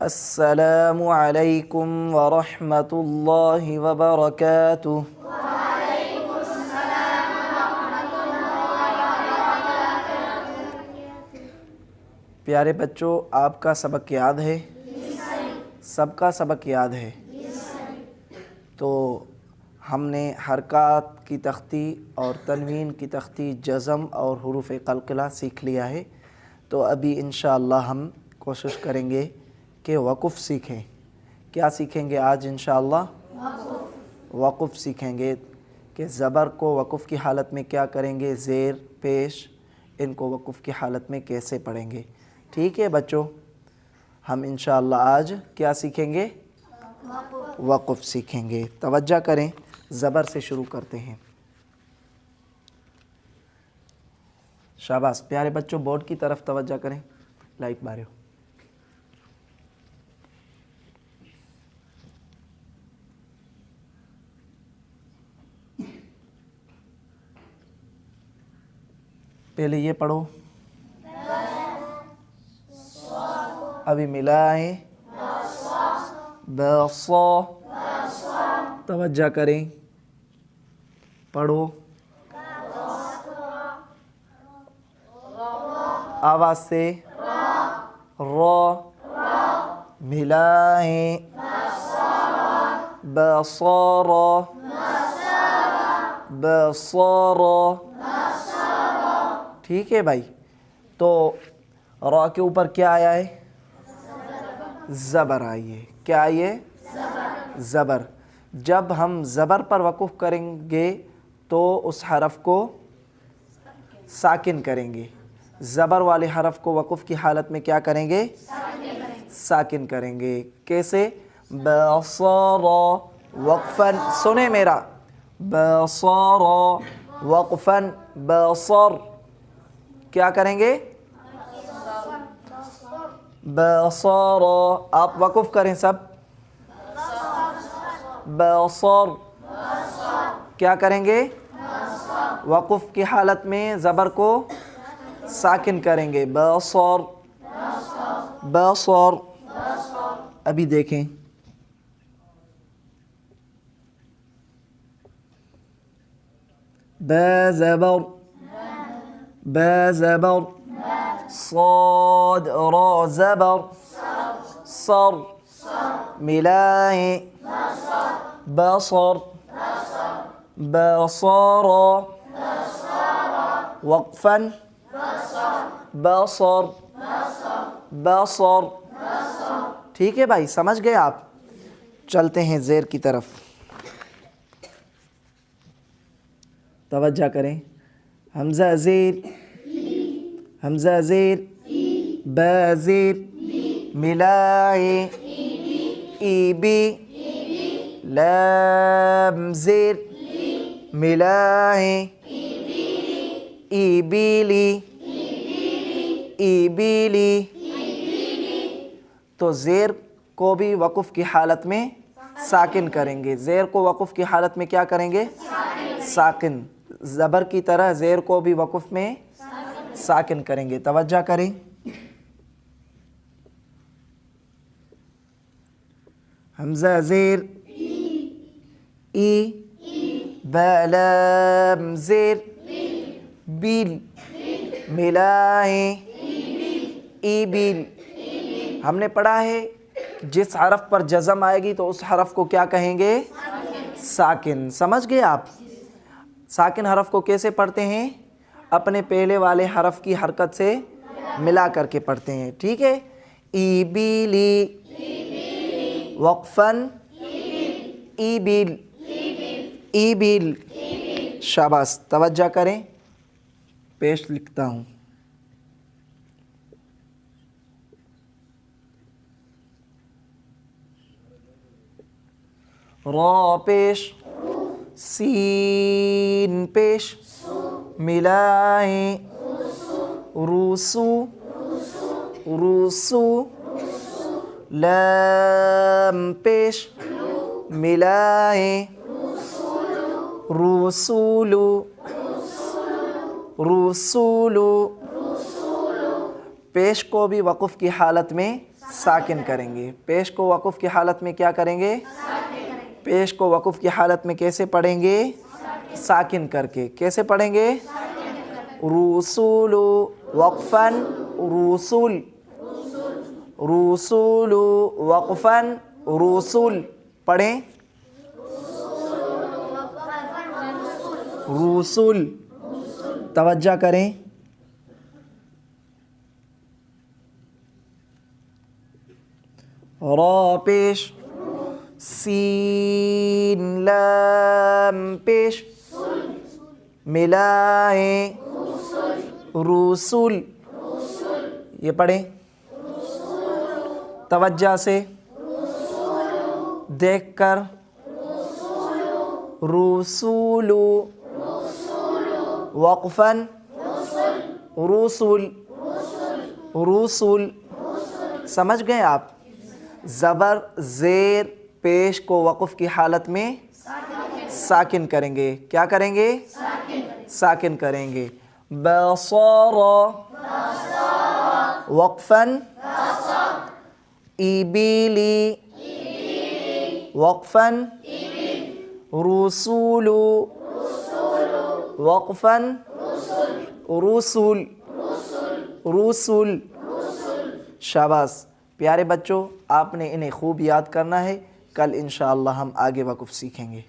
السلام علیکم ورحمۃ اللہ وبرکاتہ۔ پیارے بچوں، آپ کا سبق یاد ہے؟ سب کا سبق یاد ہے؟ تو ہم نے حرکات کی تختی اور تنوین کی تختی، جزم اور حروف قلقلہ سیکھ لیا ہے۔ تو ابھی انشاءاللہ ہم کوشش کریں گے کہ وقف سیکھیں۔ کیا سیکھیں گے آج انشاءاللہ؟ وقف سیکھیں گے کہ زبر کو وقف کی حالت میں کیا کریں گے، زیر پیش ان کو وقف کی حالت میں کیسے پڑھیں گے۔ ٹھیک ہے بچوں، ہم انشاءاللہ آج کیا سیکھیں گے؟ وقف سیکھیں گے۔ توجہ کریں، زبر سے شروع کرتے ہیں۔ شاباش پیارے بچوں، بورڈ کی طرف توجہ کریں، لائٹ بارے ہو۔ پہلے یہ پڑھو، ابھی ملائیں بصا، توجہ کریں، پڑھو آواز سے، را، ملائیں بصارا، بصارا۔ ٹھیک ہے بھائی، تو را کے اوپر کیا آیا ہے؟ زبر آئی ہے۔ کیا آئی ہے؟ زبر۔ جب ہم زبر پر وقف کریں گے تو اس حرف کو ساکن کریں گے۔ زبر والے حرف کو وقف کی حالت میں کیا کریں گے؟ ساکن کریں گے۔ کیسے؟ بصارا وقفاً، سنیں میرا، بصارا وقفاً، بصر کیا کریں گے؟ بصارا، آپ وقف کریں سب، بصر کیا کریں گے؟ وقف کی حالت میں زبر کو ساکن کریں گے، بصر، بصر۔ ابھی دیکھیں، با زبر، با زبر، صاد را زبر، صر، ملائیں بصر، بصارا وقفاً، بصر، بصر۔ ٹھیک ہے بھائی، سمجھ گئے آپ؟ چلتے ہیں زیر کی طرف، توجہ کریں۔ حمزہ زیر، حمزہ زیر، با زیر، ملائیں ای بی، لام زیر، ملائیں ای بیلی، ای بیلی۔ تو زیر کو بھی وقف کی حالت میں ساکن کریں گے۔ زیر کو وقف کی حالت میں کیا کریں گے؟ ساکن۔ زبر کی طرح زیر کو بھی وقف میں ساکن کریں گے۔ توجہ کریں، حمزہ زیر ای، با لام زیر، بیل، ملائیں ای بیل۔ ہم نے پڑھا ہے جس حرف پر جزم آئے گی تو اس حرف کو کیا کہیں گے؟ ساکن۔ سمجھ گئے آپ؟ ساکن حرف کو کیسے پڑھتے ہیں؟ اپنے پہلے والے حرف کی حرکت سے ملا کر کے پڑھتے ہیں۔ ٹھیک ہے، ای بیلی وقفاً، ای بیل، ای بیل۔ شاباش، توجہ کریں، پیش لکھتا ہوں۔ را پیش، سین پیش، ملائیں روسو، روسو، لام پیش، ملائیں رسولو، رسولو۔ پیش کو بھی وقف کی حالت میں ساکن کریں گے. پیش کو وقف کی حالت میں کیا کریں گے؟ پیش کو وقف کی حالت میں کیسے پڑھیں گے؟ ساکن کر کے. کیسے پڑھیں گے؟ رسول وقفاً رسول، رسول وقفاً رسول. پڑھیں رسول. توجہ کریں. را پیش، سین لام پیش، ملائیں رسول. یہ پڑھیں توجہ سے دیکھ کر. رسول وقفاً رسول، رسول. سمجھ گئے آپ؟ زبر زیر پیش کو وقف کی حالت میں ساکن کریں گے. کیا کریں گے؟ ساکن کریں گے. بصر وقفاً ابلی وقفاً رسول وقفاً رسول، رسول. شاباش پیارے بچوں، آپ نے انہیں خوب یاد کرنا ہے. کل انشاءاللہ ہم آگے وقف سیکھیں گے.